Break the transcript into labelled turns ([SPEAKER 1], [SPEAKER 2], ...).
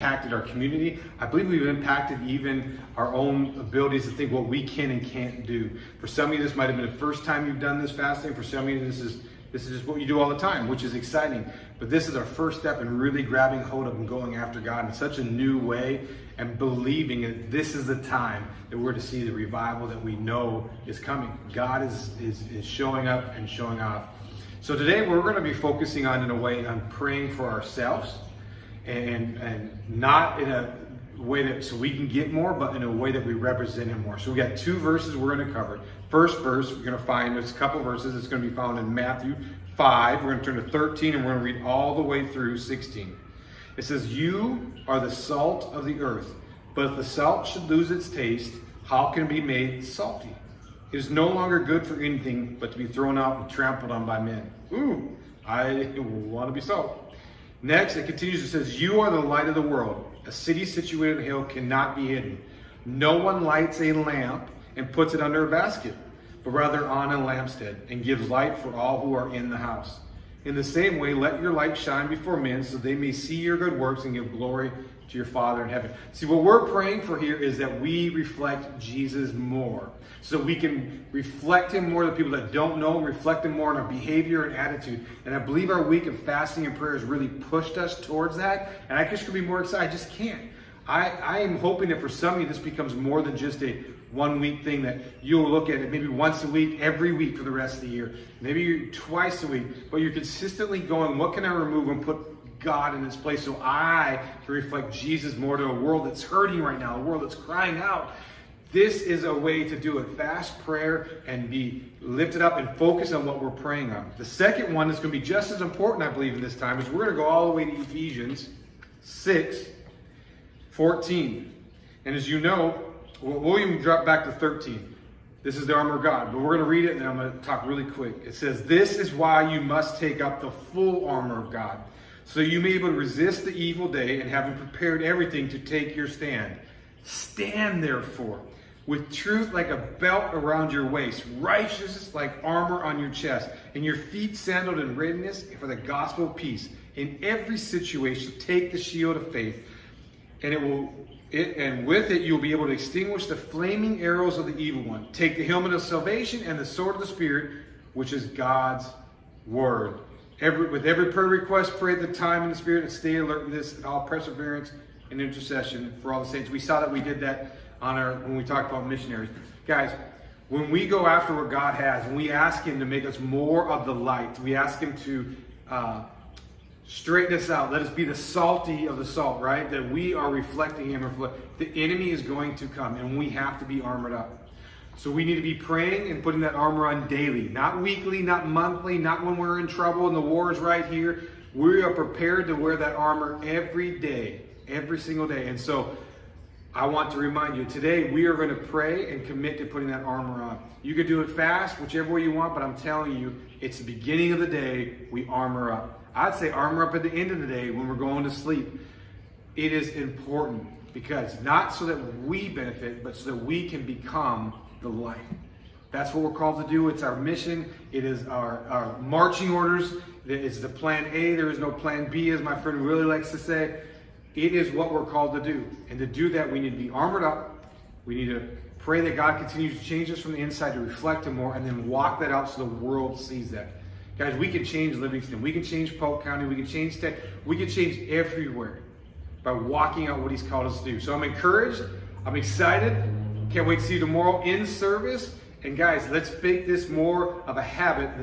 [SPEAKER 1] impacted our community. I believe we've impacted even our own abilities to think what we can and can't do. For some of you, this might have been the first time you've done this fasting. For some of you, this is just what you do all the time, which is exciting. But this is our first step in really grabbing hold of and going after God in such a new way and believing that this is the time that we're to see the revival that we know is coming. God is showing up and showing off. So today we're going to be focusing on praying for ourselves, and not in a way that so we can get more, but in a way that we represent Him more. So we got two verses we're going to cover. First verse we're going to find, there's a couple verses. It's going to be found in Matthew 5. We're going to turn to 13 and we're going to read all the way through 16. It says, "You are the salt of the earth, but if the salt should lose its taste, how can it be made salty? It is no longer good for anything but to be thrown out and trampled on by men." Ooh, I want to be salt. Next, it continues, it says, "You are the light of the world. A city situated on a hill cannot be hidden. No one lights a lamp and puts it under a basket, but rather on a lampstand, and gives light for all who are in the house. In the same way, let your light shine before men, so they may see your good works and give glory to your Father in heaven." See, what we're praying for here is that we reflect Jesus more, so we can reflect Him more to people that don't know Him, reflect Him more in our behavior and attitude. And I believe our week of fasting and prayer has really pushed us towards that, and I just could be more excited. I just can't. I am hoping that for some of you, this becomes more than just a 1 week thing, that you'll look at it maybe once a week, every week for the rest of the year, maybe twice a week, but you're consistently going, what can I remove and put God in its place so I can reflect Jesus more to a world that's hurting right now, a world that's crying out. This is a way to do it. Fast prayer and be lifted up and focus on what we're praying on. The second one is going to be just as important, I believe, in this time, is we're going to go all the way to Ephesians 6:14. And as you know, we'll even drop back to 13. This is the armor of God, but we're going to read it and then I'm going to talk really quick. It says, "This is why you must take up the full armor of God, so you may be able to resist the evil day, and having prepared everything to take your stand. Stand therefore, with truth like a belt around your waist, righteousness like armor on your chest, and your feet sandaled in readiness for the gospel of peace. In every situation, take the shield of faith, and with it you'll be able to extinguish the flaming arrows of the evil one. Take the helmet of salvation and the sword of the Spirit, which is God's word. With every prayer request, pray at the time in the Spirit, and stay alert in this, in all perseverance and intercession for all the saints." We saw that we did that when we talked about missionaries. Guys, when we go after what God has, and we ask Him to make us more of the light, we ask Him to straighten us out, let us be the salty of the salt, right? That we are reflecting Him. The enemy is going to come, and we have to be armored up. So we need to be praying and putting that armor on daily, not weekly, not monthly, not when we're in trouble and the war is right here. We are prepared to wear that armor every day, every single day. And so I want to remind you, today we are going to pray and commit to putting that armor on. You can do it fast, whichever way you want, but I'm telling you, it's the beginning of the day, we armor up. I'd say armor up at the end of the day when we're going to sleep. It is important, because not so that we benefit, but so that we can become the light. That's what we're called to do. It's our mission. It is our marching orders. It's the plan A. There is no plan B, as my friend really likes to say. It is what we're called to do. And to do that, we need to be armored up. We need to pray that God continues to change us from the inside to reflect Him more, and then walk that out so the world sees that. Guys, we can change Livingston. We can change Polk County. We can change Tech. We can change everywhere by walking out what He's called us to do. So I'm encouraged. I'm excited. Can't wait to see you tomorrow in service. And guys, let's make this more of a habit